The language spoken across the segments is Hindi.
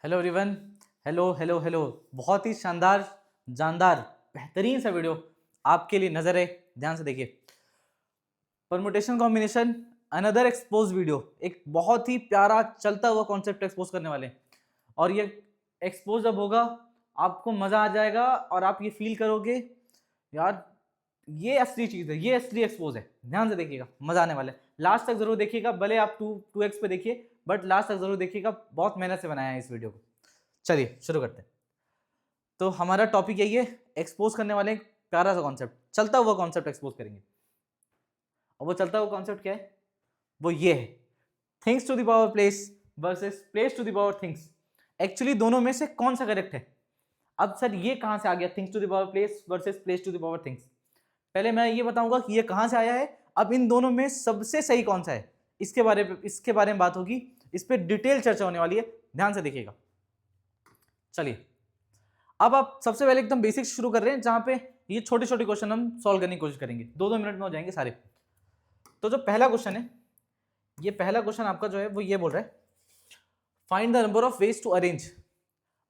Hello everyone. Hello hello hello. बहुत ही शानदार, जानदार, बेहतरीन सा वीडियो आपके लिए नजर है। ध्यान से देखिए। Permutation combination, another expose video. एक बहुत ही प्यारा चलता हुआ कॉन्सेप्ट एक्सपोज करने वाले हैं। और ये एक्सपोज जब होगा आपको मजा आ जाएगा और आप ये फील करोगे यार ये असली चीज है, ये असली एक्सपोज है। ध्यान से देखिएगा, मजा आने वाला है। लास्ट तक जरूर देखिएगा, भले आप 2x पे देखिए बट लास्ट तक जरूर देखिएगा। बहुत मेहनत से बनाया है इस वीडियो को। चलिए शुरू करते हैं। तो हमारा टॉपिक यही है, एक्सपोज करने वाले एक प्यारा सा कॉन्सेप्ट, चलता हुआ कॉन्सेप्ट एक्सपोज करेंगे। और वो चलता हुआ कॉन्सेप्ट क्या है? वो ये है, things to the power place versus place to the power things. Actually दोनों में से कौन सा करेक्ट है? अब सर ये कहां से आ गया, things to the power place versus place to the power things? पहले मैं ये बताऊंगा कि ये कहां से आया है। अब इन दोनों में सबसे सही कौन सा है, इसके बारे में बात होगी। इस पर डिटेल चर्चा होने वाली है। ध्यान से देखिएगा। चलिए, अब आप सबसे पहले एकदम बेसिक शुरू कर रहे हैं, जहां पे ये छोटे छोटे क्वेश्चन हम सॉल्व करने की कोशिश करेंगे। 2-2 मिनट में हो जाएंगे सारे। तो जो पहला क्वेश्चन है, ये पहला क्वेश्चन आपका जो है वो ये बोल रहा है, find the number of ways to arrange.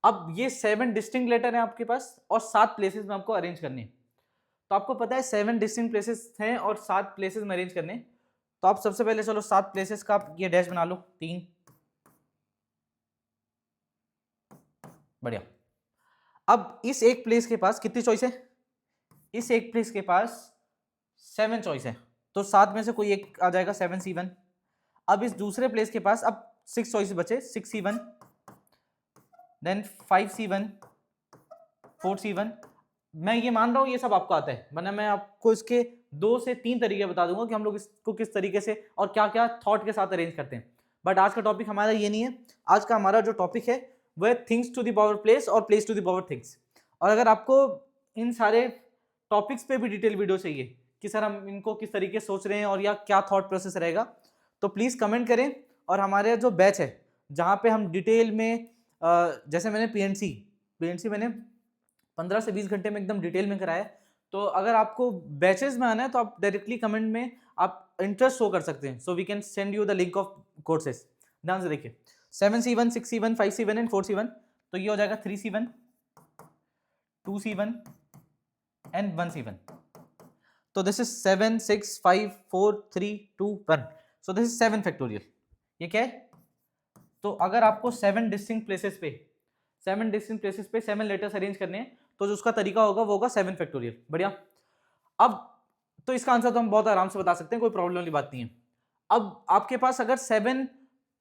अब ये 7 डिस्टिंक्ट लेटर है आपके पास और 7 प्लेसेस में आपको अरेंज करने हैं। तो आपको पता है 7 डिस्टिंक्ट प्लेसेस हैं और 7 प्लेसेस में अरेंज करने हैं। तो आप सबसे पहले चलो 7 प्लेसेस का आप ये डैश बना लो, 3। बढ़िया। अब इस एक प्लेस के पास कितनी चॉइस है? इस एक प्लेस के पास 7 चॉइस है। तो 7 में से कोई एक आ जाएगा, 7C1। अब इस दूसरे प्लेस के पास अब 6 चॉइस बचे, 6C1, देन 5C1, 4C1। मैं ये मान रहा हूँ ये सब आपको आता है, वरना मैं आपको इसके 2 से 3 तरीके बता दूंगा कि हम लोग इसको किस तरीके से और क्या क्या थॉट के साथ अरेंज करते हैं। बट आज का टॉपिक हमारा ये नहीं है। आज का हमारा जो टॉपिक है वो है things to the power place और place to the power things. और अगर आपको इन सारे टॉपिक्स पे भी डिटेल वीडियो चाहिए कि सर हम इनको किस तरीके से सोच रहे हैं और या क्या थॉट प्रोसेस रहेगा, तो प्लीज़ कमेंट करें। और हमारे जो बैच है जहाँ पे हम डिटेल में जैसे मैंने पीएनसी मैंने 15 से 20 घंटे में एकदम डिटेल में कराया। तो अगर आपको बैचेस में आना है तो आप डायरेक्टली कमेंट में आप इंटरेस्ट शो कर सकते हैं। So we can send you the link of courses. ध्यान से देखिए, 7C1, 6C1, 5C1 and 4C1। तो ये हो जाएगा 3C1, 2C1 एंड 1C1। तो this is 7, 6, 5, 4, 3, 2, 1। So this is 7 factorial. ये क्या है? तो अगर आपको 7 डिस्टिंक्ट प्लेसेस पे 7 लेटर्स अरेंज करने हैं तो जो उसका तरीका होगा वो होगा 7 फैक्टोरियल। बढ़िया। अब तो इसका आंसर तो हम बहुत आराम से बता सकते हैं, कोई प्रॉब्लम वाली बात नहीं है। अब आपके पास अगर 7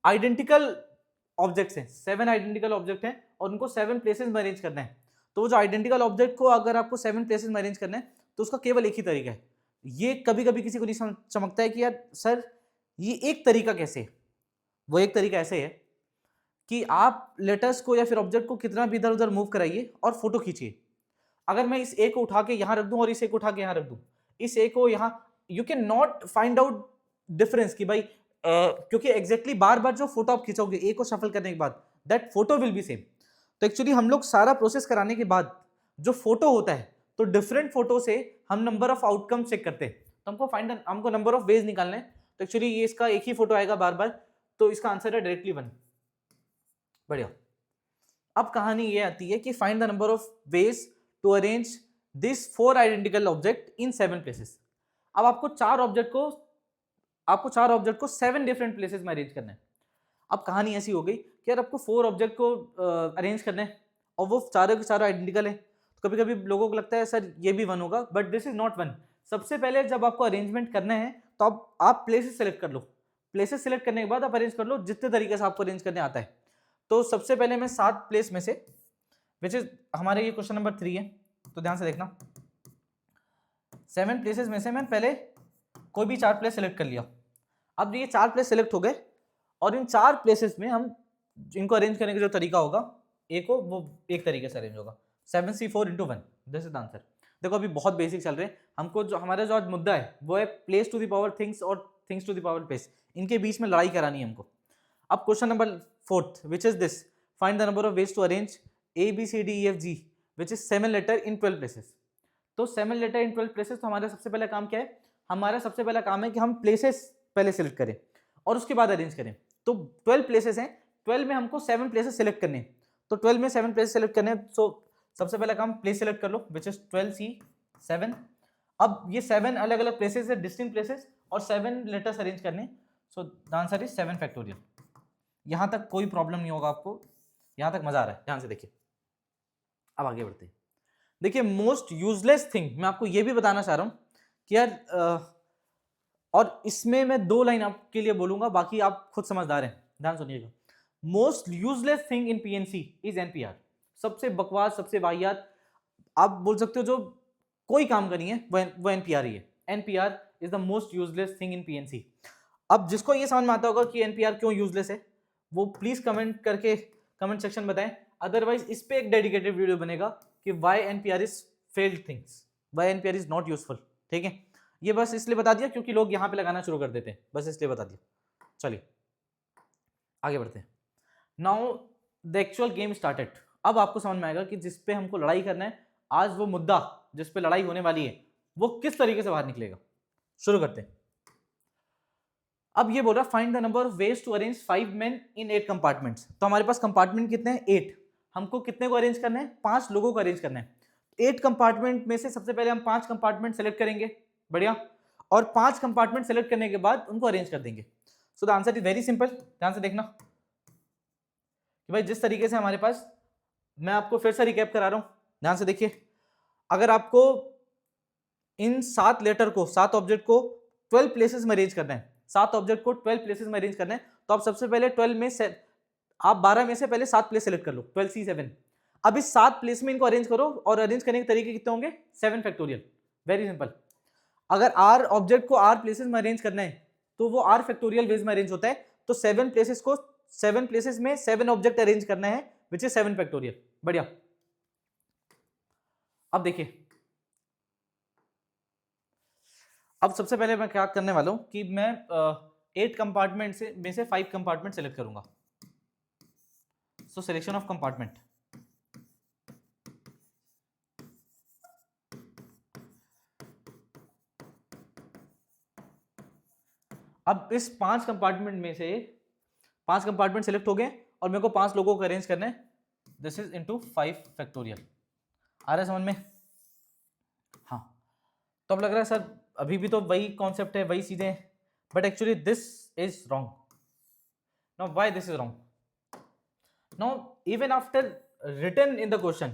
आइडेंटिकल ऑब्जेक्ट्स हैं, 7 आइडेंटिकल ऑब्जेक्ट हैं और उनको 7 प्लेसेस में अरेंज करना है, तो वो जो आइडेंटिकल ऑब्जेक्ट को अगर आपको 7 प्लेसेस में अरेंज करना है तो उसका केवल एक ही तरीका है। ये कभी कभी किसी को नहीं चमकता है कि यार सर ये एक तरीका कैसे है? वो एक तरीका ऐसे है कि आप लेटर्स को या फिर ऑब्जेक्ट को कितना भी इधर उधर मूव कराइए और फोटो खींचिए। अगर मैं इस ए को उठा के यहां रख दूं और इस ए को उठा के यहां रख दूं, इस ए को यहां, you can not find out difference कि भाई क्योंकि एग्जैक्टली बार बार जो फोटो आप खींचोगे ए को शफल करने के बाद, that photo will be same. तो एक्चुअली हम लोग सारा प्रोसेस कराने के बाद जो फोटो होता है, तो डिफरेंट फोटो से हम नंबर ऑफ आउटकम चेक करते हैं। तो हमको नंबर ऑफ वेज निकालना है। तो एक्चुअली ये इसका एक ही फोटो आएगा बार बार, तो इसका आंसर है डायरेक्टली 1। बढ़िया। अब कहानी ये आती है कि find the number of ways to arrange this 4 identical object in 7 places. अब आपको चार ऑब्जेक्ट को 7 डिफरेंट प्लेसेस में अरेंज करना है। अब कहानी ऐसी हो गई कि यार आपको 4 ऑब्जेक्ट को अरेंज करना है और वो चारों के चारों आइडेंटिकल है। तो कभी कभी लोगों को लगता है सर ये भी 1 होगा, बट दिस इज नॉट 1। सबसे पहले जब आपको अरेंजमेंट करना है तो आप प्लेसेस सेलेक्ट कर लो। प्लेसेस सेलेक्ट करने के बाद आप अरेंज कर लो जितने तरीके से आपको अरेंज करने आता है। तो सबसे पहले मैं 7 प्लेस में से, विच इज हमारे ये क्वेश्चन नंबर 3 है, तो ध्यान से देखना। 7 प्लेसेस में से मैं पहले कोई भी 4 प्लेस सेलेक्ट कर लिया। अब ये 4 प्लेस सेलेक्ट हो गए और इन 4 प्लेसेस में हम इनको अरेंज करने का जो तरीका होगा ए को, वो एक तरीके से अरेंज होगा, 7C4 × 1। This is the answer. देखो अभी बहुत बेसिक चल रहे हैं। हमको जो हमारा जो आज मुद्दा है वो है place to the power things और things to the power place. इनके बीच में लड़ाई करानी है हमको। अब question number 4th, which is this, find the number of ways to arrange ABCDEFG which is 7 letter in 12 places. तो 7 लेटर इन 12 प्लेसेस। तो हमारा सबसे पहला काम क्या है? हमारा सबसे पहला काम है कि हम प्लेसेस पहले सेलेक्ट करें और उसके बाद अरेंज करें। तो 12 प्लेसेस हैं, 12 में हमको 7 प्लेसेस सेलेक्ट करने हैं। तो 12 में 7 प्लेस सेलेक्ट करने हैं, सो सबसे पहला काम प्लेस सेलेक्ट कर लो विच इज 12C7। अब ये 7 अलग अलग प्लेसेस है, डिस्टिंक्ट प्लेसेस, और 7 लेटर्स अरेंज करने, सो द आंसर इज 7 फैक्टोरियल। यहां तक कोई प्रॉब्लम नहीं होगा आपको, यहां तक मजा आ रहा है, ध्यान से देखिए। अब आगे बढ़ते हैं। देखिए मोस्ट यूजलेस थिंग मैं आपको ये भी बताना चाह रहा हूं कि यार और इसमें मैं 2 लाइन आपके लिए बोलूंगा, बाकी आप खुद समझदार हैं, ध्यान सुनिएगा। Most useless thing in PNC is NPR. सबसे बकवास, सबसे वाहियात, आप बोल सकते हो जो कोई काम का नहीं है, वो एनपीआर ही है। NPR is the most useless thing in PNC. अब जिसको ये समझ में आता होगा कि एनपीआर क्यों यूजलेस है, वो प्लीज कमेंट करके कमेंट सेक्शन बताएं, अदरवाइज इस पे एक डेडिकेटेड वीडियो बनेगा कि why NPR is failed things, why NPR is not useful. ठीक है, ये बस इसलिए बता दिया क्योंकि लोग यहां पे लगाना शुरू कर देते हैं, बस इसलिए बता दिया। चलिए आगे बढ़ते हैं। Now the actual game started. अब आपको समझ में आएगा कि जिस पे हमको लड़ाई करना है, आज वो मुद्दा जिस पे लड़ाई होने वाली है वो किस तरीके से बाहर निकलेगा। शुरू करते हैं। अब ये बोल रहा find the number of ways to arrange 5 men in 8 compartments. तो हमारे पास कंपार्टमेंट कितने हैं? 8। हमको कितने को अरेंज करना है? 5 लोगों को अरेंज करना है। 8 कंपार्टमेंट में से सबसे पहले हम 5 कंपार्टमेंट सेलेक्ट करेंगे, बढ़िया, और 5 कंपार्टमेंट सेलेक्ट करने के बाद उनको अरेंज कर देंगे। सो the answer is very simple, ध्यान से देखना कि भाई जिस तरीके से हमारे पास, मैं आपको फिर से रिकैप करा रहा हूं, ध्यान से देखिए। अगर आपको इन 7 लेटर को, 7 ऑब्जेक्ट को 12 प्लेसेस में अरेंज करना है, 7 ऑब्जेक्ट को 12 प्लेसेस में अरेंज करना है, तो आप सबसे पहले 12 में से, आप 12 में से पहले 7 प्लेस सेलेक्ट कर लो, 12C7। अब इस 7 प्लेस में इनको अरेंज करो, और अरेंज करने के तरीके कितने होंगे? 7 फैक्टोरियल। Very simple. अगर R ऑब्जेक्ट को R प्लेसेस में अरेंज करना है तो वो R फैक्टोरियल वेज में अरेंज होता है, तो 7 प्लेसेस को 7 प्लेसेस में 7 ऑब्जेक्ट अरेंज करना है, विच इज 7 फैक्टोरियल। बढ़िया। अब देखिए, अब सबसे पहले मैं क्या करने वाला हूं कि मैं 8 कंपार्टमेंट से में से 5 कंपार्टमेंट सेलेक्ट करूंगा। So selection of compartment. अब इस 5 कंपार्टमेंट में से 5 कंपार्टमेंट सेलेक्ट हो गए, और मेरे को 5 लोगों को अरेंज करना है। This is into 5 factorial. आ रहा है समझ में? हाँ। तो अब लग रहा है सर अभी भी तो वही कॉन्सेप्ट है, वही चीजें, but actually this is wrong. Now why this is wrong? Now, even after written in the question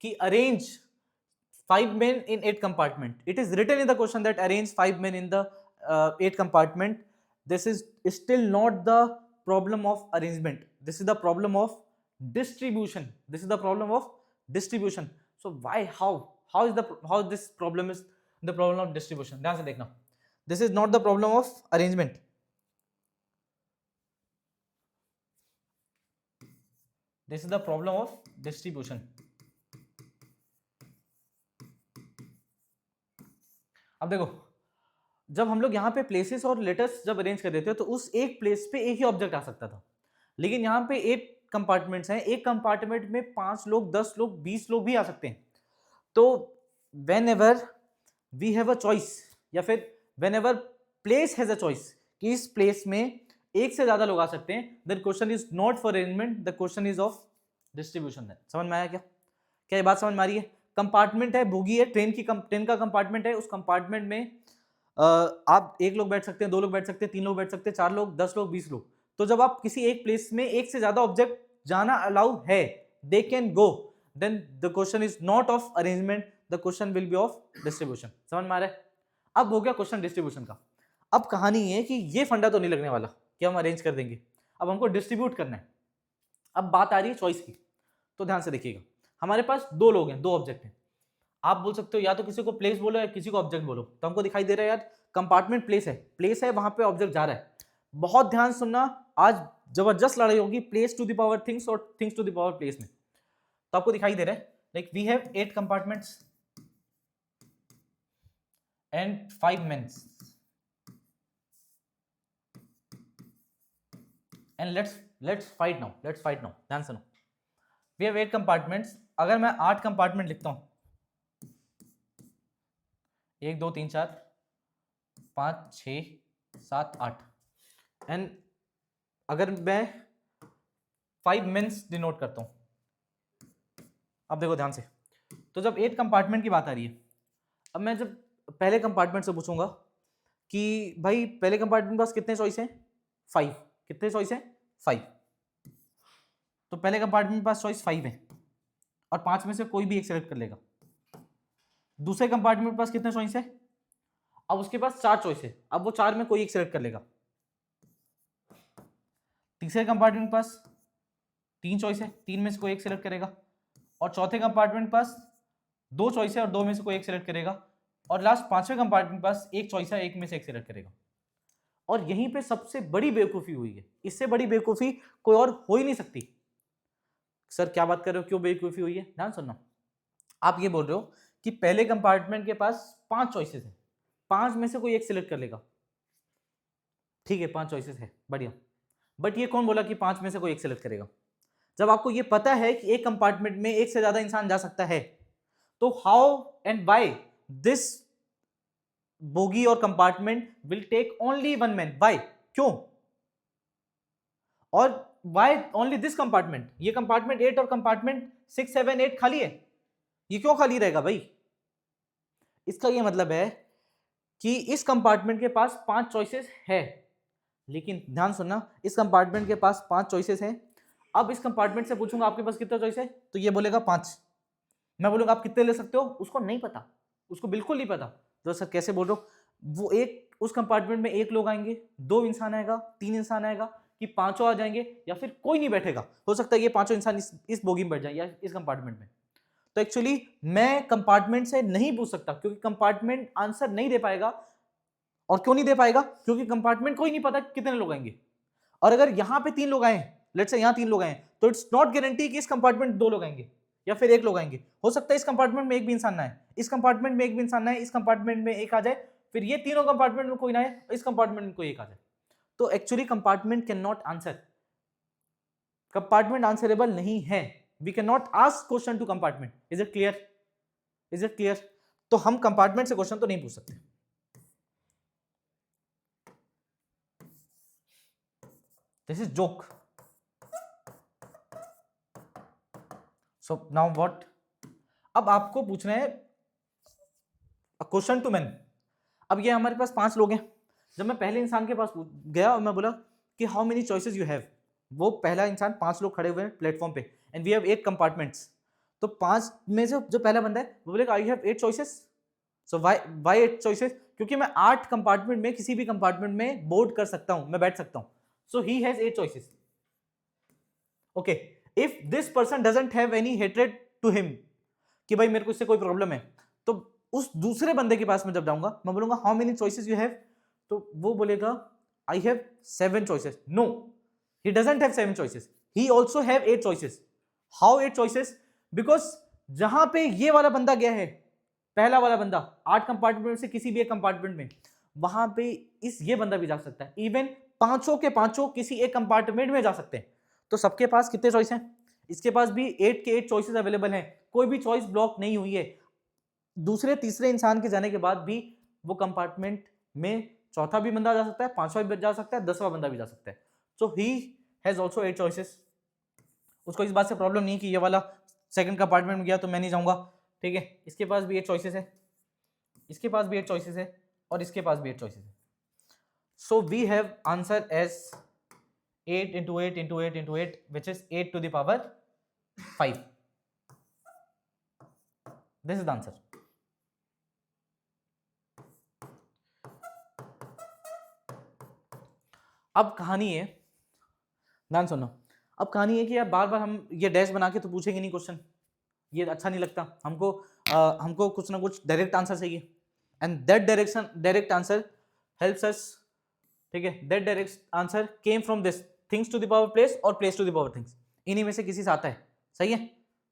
कि arrange 5 men in 8 compartment, it is written in the question that arrange 5 men in the 8 compartment. This is still not the problem of arrangement. This is the problem of distribution. This is the problem of distribution. So why, how this problem is the problem of distribution? ध्यान से देखना, this is not the problem of arrangement. This is the problem of distribution. अब देखो, जब हम लोग यहाँ पे प्लेसेस और लेटर्स जब अरेंज कर देते हैं तो उस एक प्लेस पे एक ही ऑब्जेक्ट आ सकता था, लेकिन यहाँ पे 8 कंपार्टमेंट्स हैं, एक कंपार्टमेंट में 5 लोग, 10 लोग, 20 लोग भी आ सकते हैं। तो whenever we have a choice, या फिर whenever place has a choice कि इस प्लेस में एक से ज्यादा लोग आ सकते हैं, then question is not for arrangement, the question is of distribution. समझ में आया क्या? क्या ये बात समझ में आ रही है? कंपार्टमेंट है, बोगी है, ट्रेन का कंपार्टमेंट है, उस कंपार्टमेंट में आप 1 लोग बैठ सकते हैं, 2 लोग बैठ सकते हैं, 3 लोग बैठ सकते हैं, 4 लोग, 10 लोग, 20 लोग। तो जब आप किसी एक प्लेस में एक से ज्यादा ऑब्जेक्ट जाना अलाउ है, they can go, then the question is not of arrangement, the question will be of distribution. समझ में आ रहा है? अब हो गया क्वेश्चन डिस्ट्रीब्यूशन का। अब कहानी ये है कि ये फंडा तो नहीं लगने वाला कि हम अरेंज कर देंगे, अब हमको डिस्ट्रीब्यूट करना है। अब बात आ रही है चॉइस की, तो ध्यान से देखिएगा। हमारे पास 2 लोग हैं, 2 ऑब्जेक्ट हैं। आप बोल सकते हो या तो किसी को प्लेस बोलो या किसी को ऑब्जेक्ट बोलो, तो हमको दिखाई दे रहा है यार कंपार्टमेंट प्लेस है, वहां पे ऑब्जेक्ट जा रहा है। बहुत ध्यान सुनना, आज जबरदस्त लड़ाई होगी place to the power things और things to the power place में। तो आपको दिखाई दे रहा है like we have 8 compartments and 5 men, and let's fight now, ध्यान सुनो। We have 8 compartments. अगर मैं 8 कंपार्टमेंट लिखता हूं, 1 2 3 4 5 6 7 8, एंड अगर मैं 5 मेंस डिनोट करता हूं, अब देखो ध्यान से, तो जब 8 कंपार्टमेंट की बात आ रही है, अब मैं जब पहले कंपार्टमेंट से पूछूंगा कि भाई पहले कंपार्टमेंट के पास कितने चॉइस हैं, 5, कितने चॉइस हैं, 5, तो पहले कंपार्टमेंट के पास चॉइस 5 है और 5 में से कोई भी एक सेलेक्ट कर लेगा। दूसरे कंपार्टमेंट के पास कितने चॉइस है, अब उसके पास 4 चॉइस है, अब वो 4 में कोई एक सेलेक्ट कर लेगा। तीसरे कंपार्टमेंट के पास 3 चॉइस है, 3 में से कोई एक सेलेक्ट करेगा। और चौथे कंपार्टमेंट के पास 2 चॉइस है और 2 में से कोई एक सेलेक्ट करेगा। और लास्ट 5वें कंपार्टमेंट के पास 1 चॉइस है, 1 में से एक सेलेक्ट करेगा। और यहीं पे सबसे बड़ी बेवकूफी हुई है, इससे बड़ी बेवकूफी कोई और हो ही नहीं सकती। सर क्या बात कर रहे हो, क्यों बेवकूफी हुई है, ध्यान सुनना। आप ये बोल रहे हो कि पहले कंपार्टमेंट के पास 5 चॉइसेस है, 5 में से कोई एक सिलेक्ट कर लेगा, ठीक है 5 चॉइसेस है, बढ़िया। बट ये कौन बोला कि 5 में से कोई एक सिलेक्ट करेगा? जब आपको ये पता है कि एक कंपार्टमेंट में एक से ज्यादा इंसान जा सकता है, तो how and why this bogie और compartment will take only 1 man, why, क्यों? और व्हाई ओनली दिस कंपार्टमेंट, ये कंपार्टमेंट 8 और कंपार्टमेंट 6, 7, 8 खाली है, ये क्यों खाली रहेगा भाई? इसका ये मतलब है कि इस कंपार्टमेंट के पास 5 चॉइसेस है, लेकिन ध्यान सुनना, इस कंपार्टमेंट के पास 5 चॉइसेस हैं। अब इस कंपार्टमेंट से पूछूंगा आपके पास कितना चॉइस है, तो ये बोलेगा 5। मैं बोलूंगा आप कितने ले सकते हो, उसको नहीं पता, उसको बिल्कुल नहीं पता। तो सर कैसे बोल रहे हो? वो एक उस कंपार्टमेंट में 1 लोग आएंगे, 2 इंसान आएगा, 3 इंसान आएगा, कि 5 आ जाएंगे, या फिर कोई नहीं बैठेगा। हो सकता है ये 5 इंसान इस बोगी में बैठ जाए या इस कंपार्टमेंट में। तो एक्चुअली मैं कंपार्टमेंट से नहीं पूछ सकता, क्योंकि कंपार्टमेंट आंसर नहीं दे पाएगा। और क्यों नहीं दे पाएगा? क्योंकि कंपार्टमेंट को ही नहीं पता कितने लोग आएंगे। और अगर यहां पे 3 लोग आए, लेट्स से यहां 3 लोग आए, तो इट्स नॉट गारंटी कि इस कंपार्टमेंट 2 लोग आएंगे या फिर 1 लोग आएंगे। हो सकता है इस कंपार्टमेंट में एक भी इंसान ना आए, इस कंपार्टमेंट में एक भी इंसान ना आए, इस कंपार्टमेंट में एक आ जाए, फिर ये तीनों कंपार्टमेंट में कोई ना आए, इस कंपार्टमेंट में कोई एक आ जाए। तो actually compartment can not answer, compartment answerable नहीं है। We can not ask question to compartment. Is it clear? Is it clear? तो हम कंपार्टमेंट से क्वेश्चन तो नहीं पूछ सकते। This is joke. So now what? अब आपको पूछना है क्वेश्चन टू मैन। अब ये हमारे पास 5 लोग हैं। जब मैं पहले इंसान के पास गया और मैं बोला कि how many choices you have, वो पहला इंसान, 5 लोग खड़े हुए हैं प्लेटफॉर्म पे, एंड वी हैव 8 कंपार्टमेंट्स। तो 5 में से जो पहला बंदा है वो बोलेगा I have 8 choices. So why 8 choices? क्योंकि मैं 8 कंपार्टमेंट में किसी भी कंपार्टमेंट में बोर्ड कर सकता हूं, मैं बैठ सकता हूं। So he has 8 choices. Okay, if this person doesn't have any hatred to him, कि भाई मेरे को इससे कोई प्रॉब्लम है, तो उस दूसरे बंदे के पास मैं जब जाऊंगा, मैं बोलूंगा how many choices you have, तो वो बोलेगा I have 7 choices. No, he doesn't have 7 choices, he also have 8 choices. How 8 choices? Because जहां पे ये वाला बंदा गया है, पहला वाला बंदा 8 कंपार्टमेंट से किसी भी एक कंपार्टमेंट में, वहां पे ये बंदा भी जा सकता है। इवन पांचों के पांचों किसी एक कंपार्टमेंट में जा सकते हैं। तो सबके पास कितने चॉइस हैं? इसके पास भी 8 के 8 चॉइसेस अवेलेबल हैं, कोई भी चॉइस ब्लॉक नहीं हुई है। दूसरे तीसरे इंसान के जाने के बाद भी वो कंपार्टमेंट में चौथा भी बंदा जा सकता है, 5वां भी जा सकता है, 10वां बंदा भी जा सकता है। सो ही हैज आल्सो 8 चॉइसेस। उसको इस बात से प्रॉब्लम नहीं कि ये वाला सेकंड कंपार्टमेंट में गया तो मैं नहीं जाऊंगा, ठीक है। इसके पास भी 8 चॉइसेस है, इसके पास भी 8 चॉइसेस है, और इसके पास भी 8 चॉइसेस है। So we have answer as 8 into 8 into 8 into 8, which is 8 to the power 5. This is the answer. अब कहानी है, ध्यान सुनो, अब कहानी है कि यार बार बार हम ये डैश बना के तो पूछेंगे नहीं क्वेश्चन, ये अच्छा नहीं लगता हमको। हमको कुछ ना कुछ डायरेक्ट आंसर चाहिए, and that direct answer helps us, ठीक है। That direct answer came from this things to the power place और place to the power things, इन्हीं में से किसी से आता है, सही है?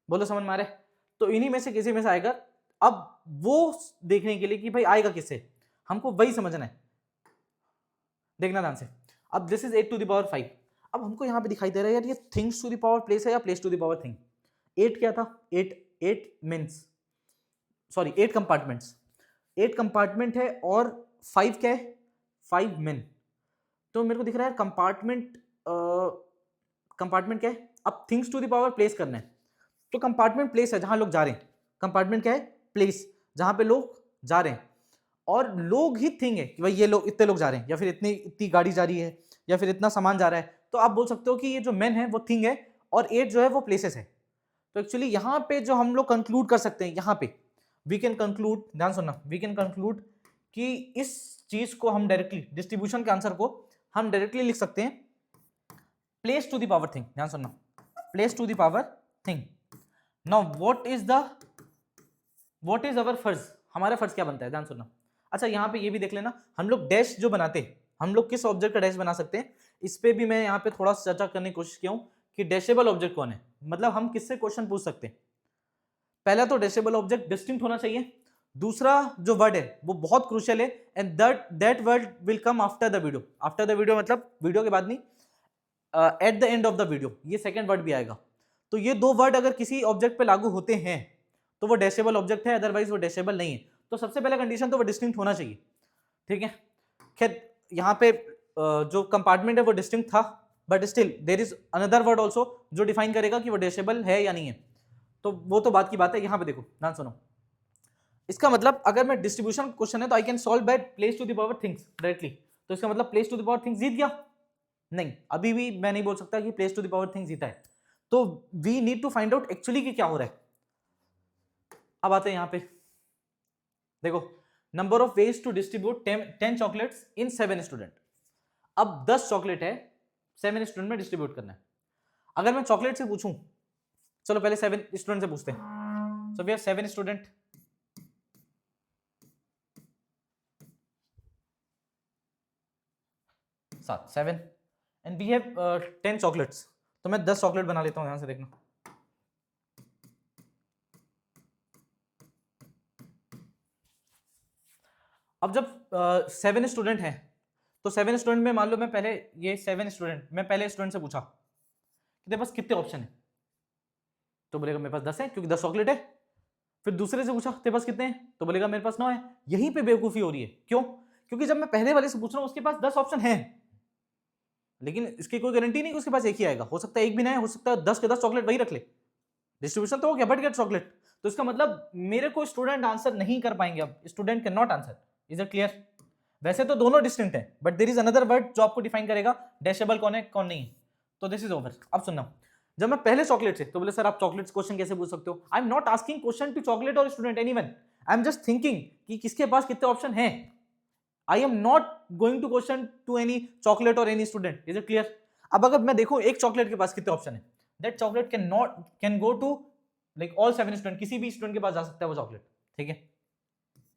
बोलो समझ में आ रहा है? तो इन्हीं में से किसी में से आएगा। अब वो देखने के लिए कि भाई आएगा किससे, हमको वही समझना है, देखना ध्यान से। अब this is 8 to the power 5। अब हमको यहाँ पे दिखाई दे रहा है यार ये things to the power place है या place to the power thing. 8 क्या था? 8 मीन्स, सॉरी 8 कंपार्टमेंट्स, 8 कंपार्टमेंट है, और 5 क्या है? 5 मेन। तो मेरे को दिख रहा है कंपार्टमेंट, कंपार्टमेंट क्या है? अब things to the power place करना है, तो कंपार्टमेंट प्लेस है जहां लोग जा रहे हैं, कंपार्टमेंट क्या है, प्लेस जहां पे लोग जा रहे हैं, और लोग ही थिंग है कि भाई ये लोग, इतने लोग जा रहे हैं, या फिर इतनी इतनी गाड़ी जा रही है, या फिर इतना सामान जा रहा है, तो आप बोल सकते हो कि ये जो मेन है वो थिंग है और एट जो है वो प्लेसेस है। तो एक्चुअली यहाँ पे जो हम लोग कंक्लूड कर सकते हैं, यहाँ पे वी कैन कंक्लूड, ध्यान सुनना, वी कैन कंक्लूड कि इस चीज को हम डायरेक्टली, डिस्ट्रीब्यूशन के आंसर को हम डायरेक्टली लिख सकते हैं place to the power thing, ध्यान सुनना, place to the power thing. Now what is our फर्ज, हमारा फर्ज क्या बनता है, ध्यान सुनना। अच्छा यहाँ पे ये भी देख लेना, हम लोग डैश जो बनाते हैं, हम लोग किस ऑब्जेक्ट का डैश बना सकते हैं, इस पे भी मैं यहाँ पे थोड़ा सा चर्चा करने की कोशिश किया हूँ कि डैशेबल ऑब्जेक्ट कौन है, मतलब हम किससे क्वेश्चन पूछ सकते हैं। पहला तो डैशेबल ऑब्जेक्ट डिस्टिंक्ट होना चाहिए, दूसरा जो वर्ड है वो बहुत क्रूशियल है, and that word will come after the video, after the video मतलब वीडियो के बाद नहीं, at the end of the video ये सेकंड वर्ड भी आएगा। तो ये दो वर्ड अगर किसी ऑब्जेक्ट पे लागू होते हैं तो वो डैशेबल ऑब्जेक्ट है, अदरवाइज वो डैशेबल नहीं है। तो सबसे पहला कंडीशन तो वो डिस्टिंक्ट होना चाहिए, ठीक है। खैर यहाँ पे जो कंपार्टमेंट है वो डिस्टिंक्ट था, but still there is another word also जो डिफाइन करेगा कि वो डैशेबल है या नहीं है, तो वो तो बात की बात है। यहाँ पे देखो, ध्यान सुनो, इसका मतलब अगर मैं डिस्ट्रीब्यूशन क्वेश्चन है तो I can solve by place to the power things directly, तो इसका मतलब place to the power things जीत गया? नहीं, अभी भी मैं नहीं बोल सकता कि place to the power things जीता है। तो we need to find out actually कि क्या हो रहा है। अब आते हैं यहाँ पे, देखो, number of ways to distribute 10 chocolates in 7 student. अब 10 चॉकलेट है, 7 स्टूडेंट में डिस्ट्रीब्यूट करना है। अगर मैं चॉकलेट से पूछूं, चलो पहले 7 स्टूडेंट से पूछते हैं। सो वी हैव 7 स्टूडेंट, सात, 7, एंड वी हैव 10 चॉकलेट्स। तो मैं 10 चॉकलेट बना लेता हूं, ध्यान से देखना। अब जब 7 स्टूडेंट हैं तो 7 स्टूडेंट में मान लो मैं पहले, ये 7 स्टूडेंट, मैं पहले स्टूडेंट से पूछा कि तेरे पास कितने ऑप्शन है, तो बोलेगा मेरे पास 10 है क्योंकि 10 चॉकलेट है। फिर दूसरे से पूछा तेरे पास कितने हैं, तो बोलेगा मेरे पास 9 है। यहीं पे बेवकूफी हो रही है, क्यों? क्योंकि जब मैं पहले वाले से पूछ रहा हूं उसके पास 10 ऑप्शन है, लेकिन इसकी कोई गारंटी नहीं कि उसके पास एक ही आएगा, हो सकता है एक भी ना है, हो सकता है 10 के 10 चॉकलेट वही रख ले, डिस्ट्रीब्यूशन तो हो गया, बट गेट चॉकलेट। तो इसका मतलब मेरे को स्टूडेंट आंसर नहीं कर पाएंगे, अब student can not answer. Is it clear? वैसे तो दोनों डिस्टिंक्ट है, but there is another word जो आपको डिफाइन करेगा डैशेबल कौन है कौन नहीं है। तो दिस इज ओवर। अब सुनना, जब मैं पहले चॉकलेट से, तो बोले सर आप चॉकलेट्स क्वेश्चन कैसे पूछ सकते हो? I am not asking question to chocolate और student, anyone, I am just thinking कि किसके पास कितने ऑप्शन हैं। I am not going to question to any chocolate और any student. Is it clear? अब अगर मैं देखूं एक चॉकलेट के पास कितने ऑप्शन है, that chocolate can go to like all 7 student, किसी भी स्टूडेंट के पास जा सकता है वो चॉकलेट, ठीक है,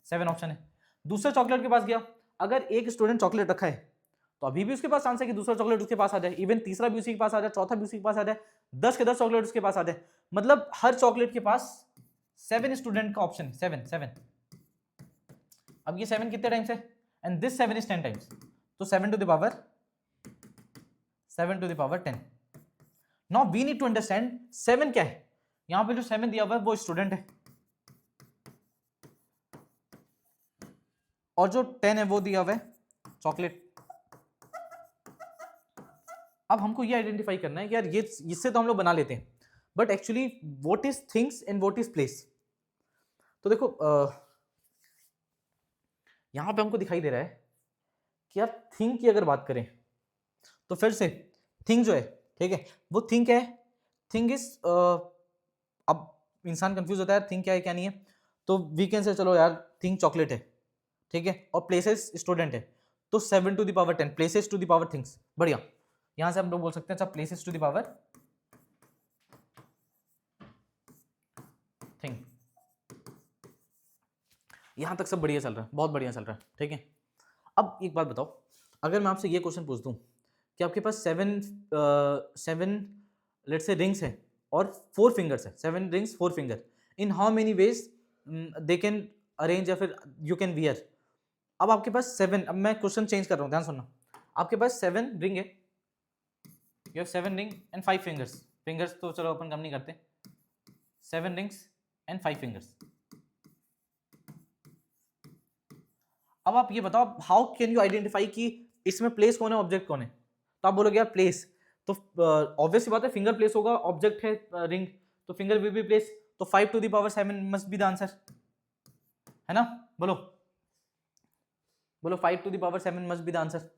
7 ऑप्शन है। दूसरे चॉकलेट के पास गया, अगर एक स्टूडेंट चॉकलेट रखा है तो अभी भी उसके पास चांस है कि दूसरा चॉकलेट उसके पास आ जाए, इवन तीसरा भी उसी के पास आ जाए, चौथा भी उसी के पास आ जाए, 10 के 10 चॉकलेट उसके पास आ जाए। मतलब हर चॉकलेट के पास 7 स्टूडेंट का ऑप्शन है, 7। अब ये 7 कितने टाइम्स है, एंड दिस 7 इज 10 टाइम्स, तो 7 to the power 10। Now we need to understand 7 क्या है। यहां पे जो 7 दिया हुआ है वो स्टूडेंट है, और जो 10 है वो दिया हुआ है चॉकलेट। अब हमको ये आइडेंटिफाई करना है कि यार ये, इससे तो हम लोग बना लेते हैं, but actually what is things and what is place. तो देखो यहां पे हमको दिखाई दे रहा है कि यार थिंग की अगर बात करें तो फिर से थिंग जो है, ठीक है, वो थिंग क्या है, थिंग इज, अब इंसान कंफ्यूज होता है थिंग क्या है क्या नहीं है, तो वी कैन से चलो यार थिंग चॉकलेट है, ठीक है, और प्लेसेस स्टूडेंट है, तो 7 to the power 10 places to the power things. बढ़िया, यहां से हम लोग बोल सकते हैं अच्छा places to the power thing. यहां तक सब बढ़िया चल रहा है, बहुत बढ़िया चल रहा है, ठीक है। अब एक बात बताओ, अगर मैं आपसे ये क्वेश्चन पूछ दूं कि आपके पास 7 लेट्स से रिंग्स है और 4 फिंगर्स है, 7 rings 4 finger, in how many ways they can arrange या फिर यू कैन वियर। अब आपके पास 7, अब मैं क्वेश्चन चेंज कर रहा हूं, ध्यान सुनना, आपके पास 7 रिंग है, you have 7 ring and 5 fingers, fingers तो चलो अपन कम नहीं करते, 7 रिंग्स एंड 5 फिंगर्स। अब आप ये बताओ हाउ कैन यू आइडेंटिफाई कि इसमें प्लेस कौन है ऑब्जेक्ट कौन है। तो आप बोलोगे यार प्लेस, तो ऑब्वियस सी बात है फिंगर प्लेस होगा, ऑब्जेक्ट है रिंग, तो फिंगर विल बी प्लेस, तो 5 to the power 7 must be the answer, है ना? बोलो बोलो 5 to the power 7 must be the answer.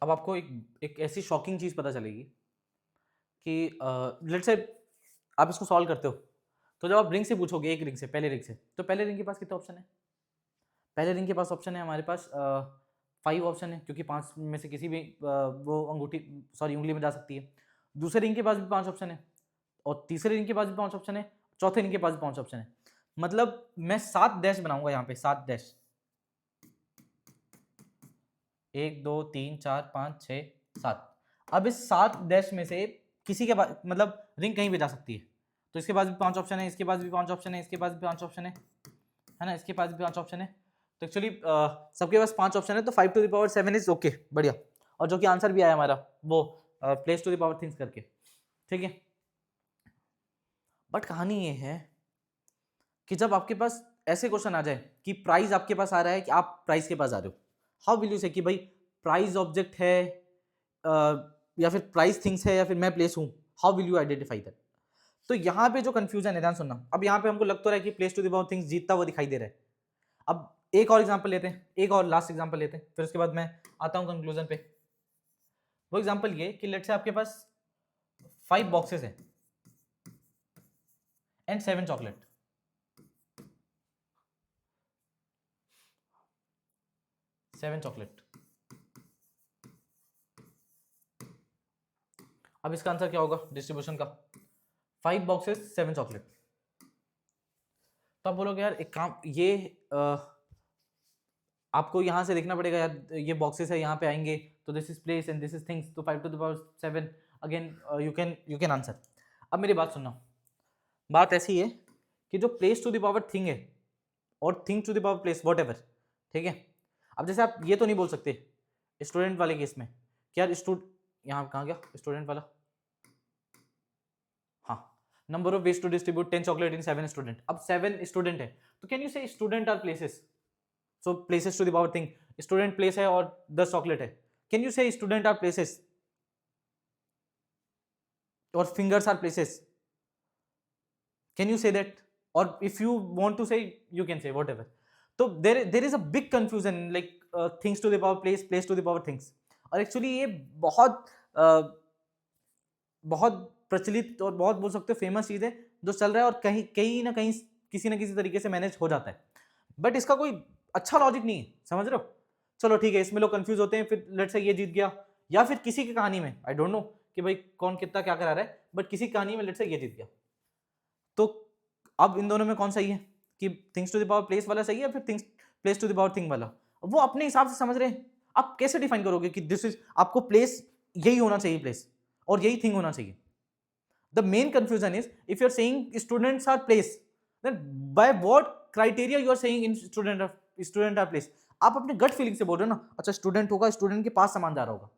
अब आपको एक ऐसी शॉकिंग चीज पता चलेगी कि लेट्स से आप इसको सॉल्व करते हो, तो जब आप रिंग से पूछोगे, एक रिंग से, पहले रिंग से, तो पहले रिंग के पास कितने ऑप्शन है? पहले रिंग के पास ऑप्शन है हमारे पास 5 ऑप्शन है, क्योंकि 5 में से किसी भी वो अंगूठी सॉरी उंगली में जा सकती है। दूसरे रिंग के पास भी 5 ऑप्शन है, और तीसरे रिंग के पास भी 5 ऑप्शन है, चौथे रिंग के पास भी 5 ऑप्शन है। मतलब मैं 7 डैश बनाऊंगा यहाँ पे, 7 डैश, 1 2 3 4 5 6 7। अब इस 7 डैश में से किसी के पास, मतलब रिंग कहीं भी जा सकती है, तो इसके पास भी 5 ऑप्शन है, इसके पास भी 5 ऑप्शन है, इसके पास भी 5 ऑप्शन है ना, इसके पास भी 5 ऑप्शन है। तो एक्चुअली सबके पास 5 ऑप्शन है, तो 5 to the power 7 is okay, बढ़िया। और जो कि आंसर भी आया हमारा वो place to the power things करके, ठीक है। बट कहानी ये है कि जब आपके पास ऐसे क्वेश्चन आ जाए कि प्राइस आपके पास आ रहा है, कि आप प्राइस के पास आ रहे हो, हाउ विल यू से कि भाई प्राइस ऑब्जेक्ट है या फिर प्राइस थिंग्स है या फिर मैं प्लेस हूं, how will you identify that? तो यहाँ पे जो कंफ्यूजन है, ध्यान सुनना। अब यहाँ पे हमको लग तो रहा है कि place to the power things जीतता हुआ दिखाई दे रहा है। अब एक और एग्जांपल लेते हैं, एक और लास्ट एग्जांपल लेते हैं, फिर उसके बाद मैं आता हूं कंक्लूजन पे। वो एग्जांपल ये कि लेट्स से आपके पास 5 बॉक्सेस हैं एंड 7 चॉकलेट। अब इसका आंसर क्या होगा डिस्ट्रीब्यूशन का? 5 बॉक्सेस 7 चॉकलेट। तो आप बोलोगे यार एक काम, ये आपको यहाँ से देखना पड़ेगा यार, ये बॉक्सेस है यहाँ पे आएंगे, तो this is place and this is things, तो 5 to the power 7 again you can answer. अब मेरी बात सुनना, बात ऐसी है कि जो place to the power thing है और thing to the power place whatever, ठीक है। अब जैसे आप ये तो नहीं बोल सकते स्टूडेंट वाले केस में कि यार यहाँ कहाँ गया स्टूडेंट वाला, हाँ, number of ways to distribute 10 chocolate in 7 student. अब 7 स्टूडेंट है, तो can you say student are places, so places to the power thing, student place है और 10 चॉकलेट है, can you say student are places और fingers are places, can you say that? और if you want to say you can say whatever. तो there is a big confusion like things to the power place, place to the power things. और एक्चुअली ये बहुत बहुत प्रचलित और बहुत बोल सकते हो फेमस चीज है जो चल रहा है, और कहीं ना कहीं किसी ना किसी तरीके से मैनेज हो जाता है, बट इसका कोई अच्छा लॉजिक नहीं है, समझ रहे हो? चलो ठीक है, इसमें लोग कंफ्यूज होते हैं, फिर लेट्स से ये जीत गया, या फिर किसी की कहानी में आई डोंट नो कि भाई कौन कितना क्या करा रहा है, बट किसी की कहानी में लेट्स से ये जीत गया। तो अब इन दोनों में कौन सही है कि things to the power place वाला सही है या फिर things place to the power thing वाला? वो अपने हिसाब से समझ रहे हैं। आप कैसे डिफाइन करोगे कि दिस इज, आपको प्लेस यही होना चाहिए प्लेस और यही थिंग होना चाहिए? The main confusion is if you are saying students are place, then by what criteria you are saying in student are place? आप अपने गट फीलिंग से बोल रहे हो ना, अच्छा स्टूडेंट होगा, स्टूडेंट के पास सामान जा रहा होगा।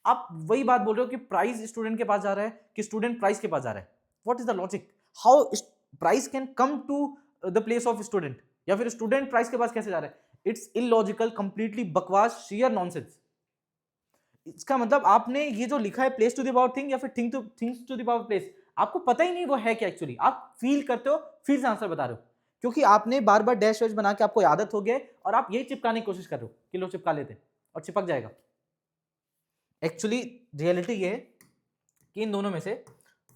आप वही बात बोल रहे हो कि प्राइस स्टूडेंट के पास जा रहा है कि स्टूडेंट प्राइस के पास जा रहा है। What is the logic? How price can come to the place of student, या फिर स्टूडेंट प्राइस के पास कैसे जा रहा है? इट्स इलॉजिकल, कंप्लीटली बकवास, शेयर नॉनसेंस। इसका मतलब आपने ये जो लिखा है place to the power thing या फिर things to the power place, आपको पता ही नहीं वो है क्या एक्चुअली। आप फील करते हो, फिर से आंसर बता रहे हो, क्योंकि आपने बार बार डैश वैश बना के आपको आदत हो गया और आप यही चिपकाने की कोशिश कर रहे हो कि लो चिपका लेते और चिपक जाएगा। एक्चुअली रियलिटी ये है कि इन दोनों में से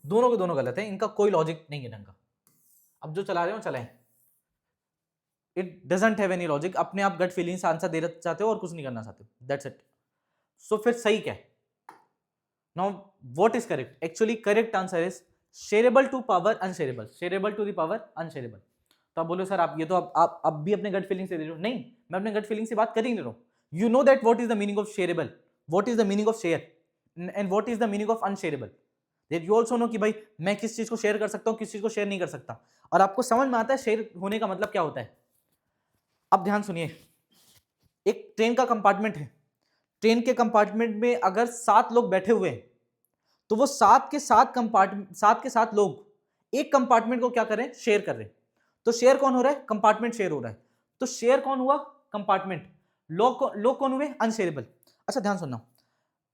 दोनों के दोनों गलत है, इनका कोई लॉजिक नहीं है ढंग का। अब जो चला रहे हो चलाएं, it doesn't have any logic. अपने आप गट फीलिंग से आंसर देना चाहते हो और कुछ नहीं करना चाहते हो, दैट्स इट। सो फिर सही क्या है? Now what is correct? Actually correct answer is shareable to power unshareable, shareable to the power unshareable. तो आप बोलो सर आप ये तो आप अब भी अपने गट फीलिंग से दे रहे हो। नहीं, मैं अपने गट फीलिंग से बात कर ही नहीं रहा हूं। You know that what is the meaning of shareable, what is the meaning of share, and what is the meaning of unshareable. That you also know कि भाई मैं किस चीज को शेयर कर सकता हूं, किस चीज को शेयर नहीं कर सकता, और आपको समझ में आता है शेयर होने का मतलब क्या होता है। अब ध्यान सुनिए, एक ट्रेन का कंपार्टमेंट है, ट्रेन के कंपार्टमेंट में अगर 7 लोग बैठे हुए हैं, तो वो 7 के 7 लोग एक कंपार्टमेंट को क्या करें? शेयर कर रहे हैं। तो शेयर कौन हो रहा है? कंपार्टमेंट शेयर हो रहा है। तो शेयर कौन हुआ? कंपार्टमेंट। लोग कौन हुए? अनशेयरेबल। अच्छा ध्यान सुनना,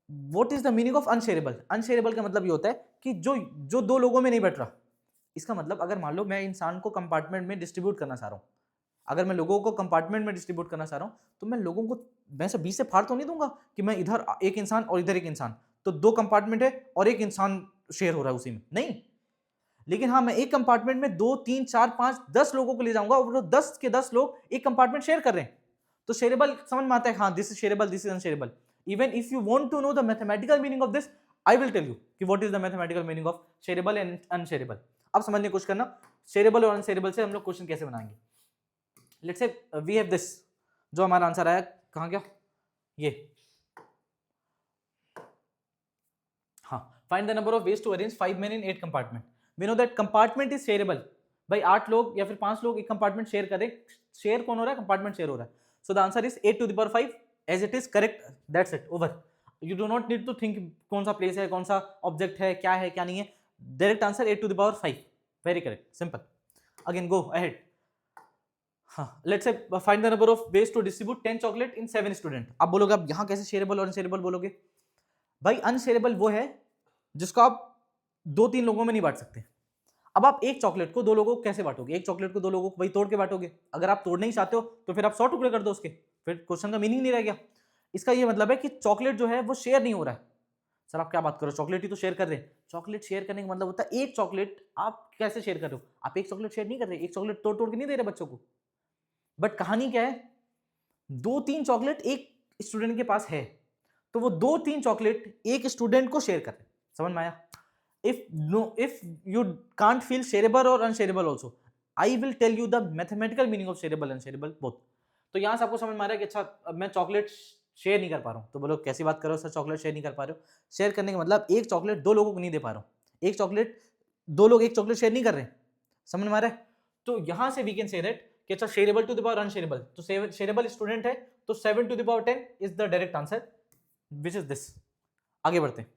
what is the meaning of unshareable? Unshareable का मतलब ये होता है कि जो दो लोगों में नहीं बैठ रहा। इसका मतलब अगर मान लो मैं इंसान को कंपार्टमेंट में डिस्ट्रीब्यूट करना चाह रहा हूं, अगर मैं लोगों को कंपार्टमेंट में डिस्ट्रीब्यूट करना चाह रहा हूं, तो मैं लोगों को मैं से 20 से फाड़ तो नहीं दूंगा कि मैं इधर एक इंसान और इधर एक इंसान, तो दो कंपार्टमेंट है और एक इंसान शेयर हो रहा है उसी में, नहीं। लेकिन हाँ, मैं एक कंपार्टमेंट में 2 3 4 5 10 लोगों को ले जाऊंगा और वो 10 के 10 लोग एक कंपार्टमेंट शेयर कर रहे हैं, तो शेयरेबल समझ में आता है। हाँ, this is shareable, this is unshareable. Even if you want to know the mathematical meaning of this, I will tell you कि what is the mathematical meaning of shareable and unshareable. अब समझने की कोशिश करना, शेयरेबल और अनशेयरेबल से हम लोग क्वेश्चन कैसे बनाएंगे। Let's say we have this, जो हमारा आंसर आया कहां गया, ये। हाँ, find the number of ways to arrange 5 men in 8 compartment. We know that compartment is shareable. भाई 8 लोग या फिर 5 लोग एक कंपार्टमेंट शेयर करें, शेयर कौन हो रहा है? कंपार्टमेंट शेयर हो रहा है। So the answer is 8 to the power 5 as it is correct, that's it, over. You do not need to think कौन सा प्लेस है, कौन सा ऑब्जेक्ट है, क्या नहीं है। Direct answer 8 to the power 5, very correct, simple. Again go ahead. हाँ, let's say find the number of ways to distribute 10 chocolate in 7 student. आप बोलोगे अब यहाँ कैसे शेयरेबल और अनशेयरेबल बोलोगे? भाई अनशेयरेबल वो है जिसको आप 2-3 लोगों में नहीं बांट सकते। अब आप एक चॉकलेट को 2 लोगों को कैसे बांटोगे? एक चॉकलेट को 2 लोगों को भाई तोड़ के बांटोगे। अगर आप तोड़ना ही चाहते हो तो फिर आप 100 टुकड़े कर दो उसके, फिर क्वेश्चन का मीनिंग नहीं रह गया। इसका ये मतलब है कि चॉकलेट जो है वो शेयर नहीं हो रहा है। सर आप क्या बात करो, चॉकलेट ही तो शेयर कर रहे हैं। चॉकलेट शेयर करने का मतलब होता है एक चॉकलेट आप कैसे शेयर कर रहे हो? आप एक चॉकलेट शेयर नहीं कर रहे, एक चॉकलेट तोड़ तोड़ के नहीं दे रहे बच्चों को। बट कहानी क्या है, 2-3 चॉकलेट एक स्टूडेंट के पास है, तो वो 2-3 चॉकलेट एक स्टूडेंट को शेयर कर रहे हैं। समझ में आया? if you can't feel shareable or unshareable also, I will tell you the mathematical meaning of shareable and unshareable both। तो यहां से आपको समझ में आ रहा है कि अच्छा अब मैं चॉकलेट शेयर नहीं कर पा रहा हूं, तो बोलो कैसी बात करो सर, चॉकलेट शेयर नहीं कर पा रहे हो? शेयर करने का मतलब एक चॉकलेट 2 लोगों को नहीं दे पा रहा हूं, एक चॉकलेट 2 लोग एक चॉकलेट शेयर नहीं कर रहे। समझ में आ रहा है? तो यहां से वी कैन से दैट कि अच्छा shareable to the power unshareable, तो शेयरेबल स्टूडेंट है तो 7 to the power 10 is the direct answer, which is this. आगे बढ़ते हैं।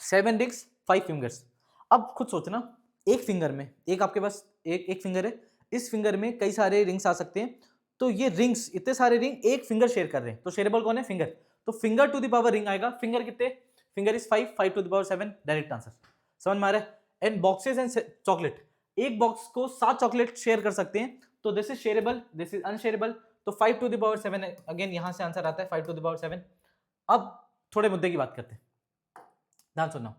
7 रिंग्स 5 फिंगर्स। अब खुद सोचना, एक फिंगर में, एक आपके पास एक फिंगर है, इस फिंगर में कई सारे रिंग्स आ सकते हैं, तो ये रिंग्स, इतने सारे रिंग एक फिंगर शेयर कर रहे हैं, तो शेयरेबल कौन है? फिंगर। तो finger to the power ring आएगा। फिंगर कितने? Finger is 5 to the power 7, direct answer. समझ में आ रहा है? एंड बॉक्सेस एंड चॉकलेट, एक बॉक्स को 7 चॉकलेट शेयर कर सकते हैं, तो this is shareable, this is unshareable. तो 5 to the power 7, अगेन यहां से आंसर आता है 5 to the power 7। अब थोड़े मुद्दे की बात करते हैं, ध्यान सुनना।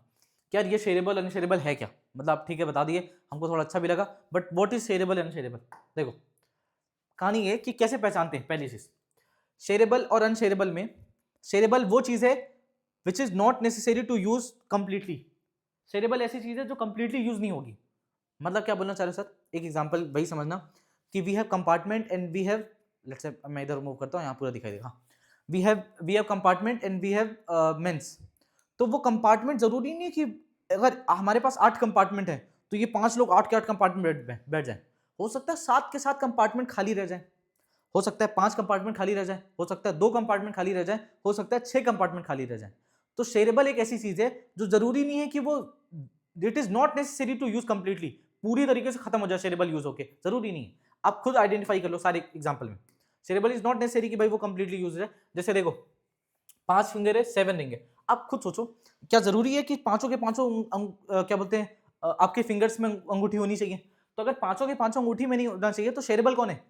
क्या ये शेयरेबल अनशेयरेबल है क्या? मतलब ठीक है बता दिए, हमको थोड़ा अच्छा भी लगा, बट व्हाट इज शेयरेबल अनशेयरेबल? देखो कहानी ये कि कैसे पहचानते हैं। पहली चीज, शेयरेबल और अनशेयरेबल में, शेयरेबल वो चीज है which is not necessary to use completely. Shareable ऐसी चीज है जो कंप्लीटली यूज नहीं होगी। मतलब क्या बोलना चाह रहे हो सर? एक एग्जांपल वही समझना कि we have compartment and we have, let's say मैं इधर मूव करता हूं, यहां पूरा दिखाई देगा। We have compartment and we have mens. तो वो कंपार्टमेंट जरूरी नहीं है कि अगर हमारे पास 8 कंपार्टमेंट है तो ये 5 लोग 8 के 8 कंपार्टमेंट बैठ जाए। हो सकता है 7 के 7 कंपार्टमेंट खाली रह जाए, हो सकता है 5 कंपार्टमेंट खाली रह जाए, हो सकता है 2 कंपार्टमेंट खाली रह जाए, हो सकता है 6 कंपार्टमेंट खाली रह जाए। तो शेयरेबल एक ऐसी चीज है जो जरूरी नहीं है कि वो, it is not necessary to use completely, पूरी तरीके से खत्म हो जाए शेयरेबल यूज होके, जरूरी नहीं है। आप खुद आइडेंटिफाई कर लो सारे एग्जाम्पल में। शेयरेबल इज नॉट नेसेसरी कि भाई वो कंप्लीटली यूज है। जैसे देखो 5 फिंगर है, 7 रिंग है। आप खुद सोचो, क्या जरूरी है कि पांचों के पांचों क्या बोलते हैं आपके फिंगर्स में अंगूठी होनी चाहिए? तो अगर पांचों के पांचों अंगूठी में नहीं होना चाहिए तो शेयरेबल कौन है?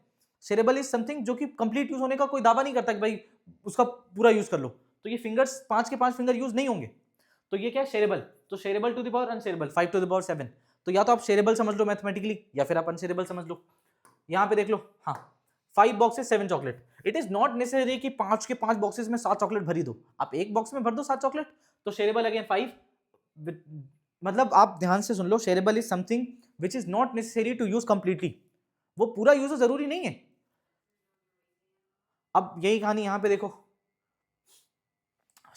शेयरेबल इज समथिंग जो कि कंप्लीट यूज होने का कोई दावा नहीं करता कि भाई उसका पूरा यूज कर लो। तो ये फिंगर्स 5 के 5 फिंगर यूज नहीं होंगे, तो ये क्या है? शेयरेबल। तो shareable to the power unshareable 5 to the power 7। तो या तो आप शेयरेबल समझ लो मैथमेटिकली, या फिर आप अनशेयरेबल समझ लो। यहां पे देख लो, हाँ 5 boxes 7 chocolate. It is not necessary कि 5 के 5 बॉक्सेस में 7 चॉकलेट भरी दो, आप एक बॉक्स में भर दो 7 चॉकलेट। तो शेयरेबल अगेन 5, मतलब आप ध्यान से सुन लो, shareable is something which is not necessary to use completely, वो पूरा यूज जरूरी नहीं है। अब यही कहानी यहां पे देखो,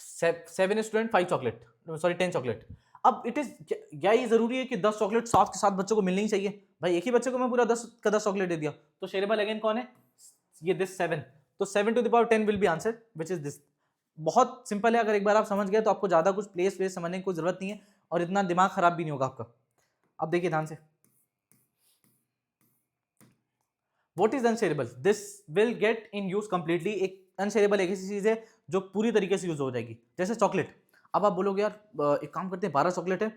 7 स्टूडेंट 5 चॉकलेट, सॉरी 10 चॉकलेट। अब इट इज, क्या ये जरूरी है कि 10 चॉकलेट 7 के 7 बच्चों को मिलनी ही चाहिए? भाई एक ही बच्चे को मैं पूरा 10 का 10 चॉकलेट दे दिया, तो शेयरेबल अगेन कौन है? ये दिस 7। तो 7 to the power 10 will be answer, which is this. बहुत सिंपल है, अगर एक बार आप समझ गए तो आपको ज्यादा कुछ प्लेस वेस समझने की कोई जरूरत नहीं है, और इतना दिमाग खराब भी नहीं होगा आपका। अब देखिए ध्यान से, what is unshareable? This will get in use completely. एक अनशेयरेबल एक ऐसी चीज है जो पूरी तरीके से यूज हो जाएगी। जैसे चॉकलेट, अब आप बोलोगे यार एक काम करते हैं 12 चॉकलेट है,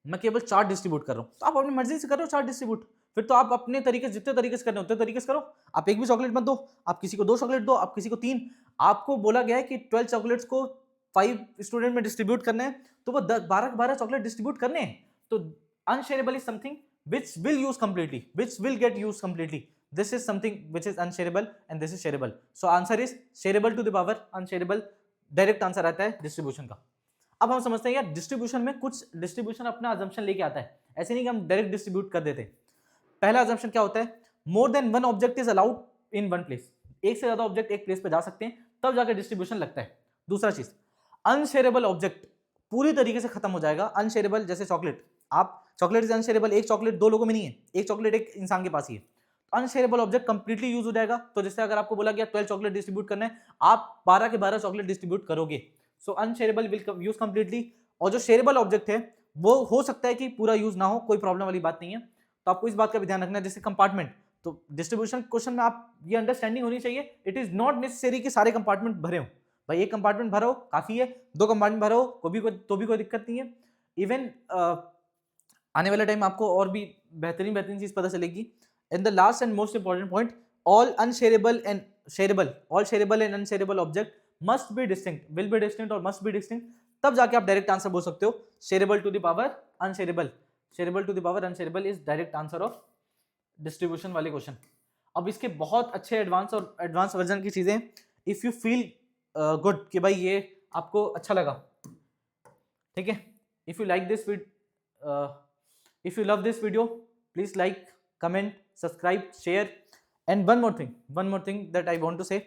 मैं केवल 4 डिस्ट्रीब्यूट कर रहा हूँ, तो आप अपनी मर्जी से कर रहे हो 4 डिस्ट्रीब्यूट, फिर तो आप अपने तरीके जितने तरीके से करने उतने तरीके से करो। आप एक भी चॉकलेट मत दो, आप किसी को 2 चॉकलेट दो, आप किसी को 3। आपको बोला गया है कि 12 चॉकलेट्स को 5 स्टूडेंट में डिस्ट्रीब्यूट करने हैं, तो वो 12 चॉकलेट डिस्ट्रीब्यूट करने हैं। तो unshareable is something which will use completely, which will get used completely. This is something which is unshareable and this is shareable. So answer is shareable to the power unshareable. Direct answer आता है डिस्ट्रीब्यूशन का। अब हम समझते हैं यार डिस्ट्रीब्यूशन में कुछ डिस्ट्रीब्यूशन अपना अजम्पशन लेके आता है, ऐसे नहीं कि हम डायरेक्ट डिस्ट्रीब्यूट कर देते। पहला अजम्पशन क्या होता है? More than one object is allowed in one place. एक से ज्यादा ऑब्जेक्ट एक प्लेस पे जा सकते हैं, तब जाकर डिस्ट्रीब्यूशन लगता है। दूसरा चीज, अनशेयरेबल ऑब्जेक्ट पूरी तरीके से खत्म हो जाएगा। अनशेयरेबल जैसे चॉकलेट, आप चॉकलेट इज अनशेयरेबल, एक चॉकलेट 2 लोगों में नहीं है, एक चॉकलेट एक इंसान के पास ही है। अनशेयरेबल ऑब्जेक्ट कंप्लीटली यूज हो जाएगा। तो जैसे अगर आपको बोला गया 12 चॉकलेट डिस्ट्रीब्यूट करना है, आप 12 के 12 चॉकलेट डिस्ट्रीब्यूट करोगे। सो अनशेयरेबल विल यूज कंप्लीटली। और जो शेयरेबल ऑब्जेक्ट है वो हो सकता है कि पूरा यूज ना हो, कोई प्रॉब्लम वाली बात नहीं है। तो आपको इस बात का भी ध्यान रखना है। जैसे कंपार्टमेंट, तो डिस्ट्रीब्यूशन क्वेश्चन में आप ये अंडरस्टैंडिंग होनी चाहिए, इट इज नॉट नेसेसरी कि सारे कंपार्टमेंट भरे हो। भाई एक कंपार्टमेंट भरो काफी है, 2 कंपार्टमेंट भरो तो भी कोई दिक्कत नहीं है। इवन आने वाले टाइम आपको और भी बेहतरीन चीज पता चलेगी। In the last and most important point, all unshareable and shareable, all shareable and unshareable object must be distinct, will be distinct और मस्ट बी डिस्टिंक्ट। तब जाके आप डायरेक्ट आंसर बोल सकते हो shareable to the power unshareable. Shareable to the power unshareable is direct answer of distribution वाले क्वेश्चन। अब इसके बहुत अच्छे एडवांस वर्जन की चीजें, इफ यू फील गुड कि भाई ये आपको अच्छा लगा, ठीक है, if you like this if you love this video, please like, comment, subscribe, share and one more thing that I want to say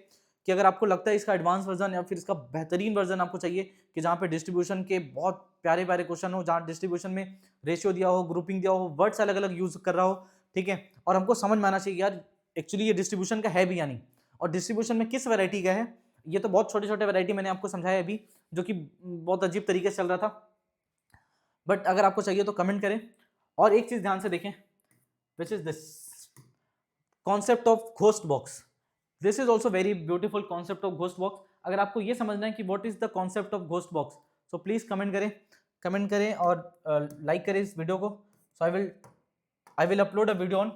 कि अगर आपको लगता है इसका एडवांस वर्जन या फिर इसका बेहतरीन वर्जन आपको चाहिए कि जहाँ पे डिस्ट्रीब्यूशन के बहुत प्यारे क्वेश्चन हो, जहाँ डिस्ट्रीब्यूशन में रेशियो दिया हो, ग्रुपिंग दिया हो, वर्ड्स अलग अलग यूज कर रहा हो, ठीक है, और हमको समझ में आना चाहिए यार एक्चुअली ये डिस्ट्रीब्यूशन का है भी या नहीं, और डिस्ट्रीब्यूशन में किस वैरायटी का है। ये तो बहुत छोटे छोटे वैरायटी मैंने आपको समझाया अभी, जो कि बहुत अजीब तरीके से चल रहा था, बट अगर आपको चाहिए तो कमेंट करें। और एक चीज ध्यान से देखें, which is this concept of ghost box. This is also very beautiful concept of ghost box. अगर आपको ये समझना है कि what is the concept of ghost box, so please comment करें और लाइक करें इस वीडियो को। So I will upload a video on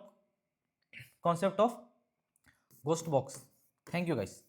concept of ghost box. Thank you guys.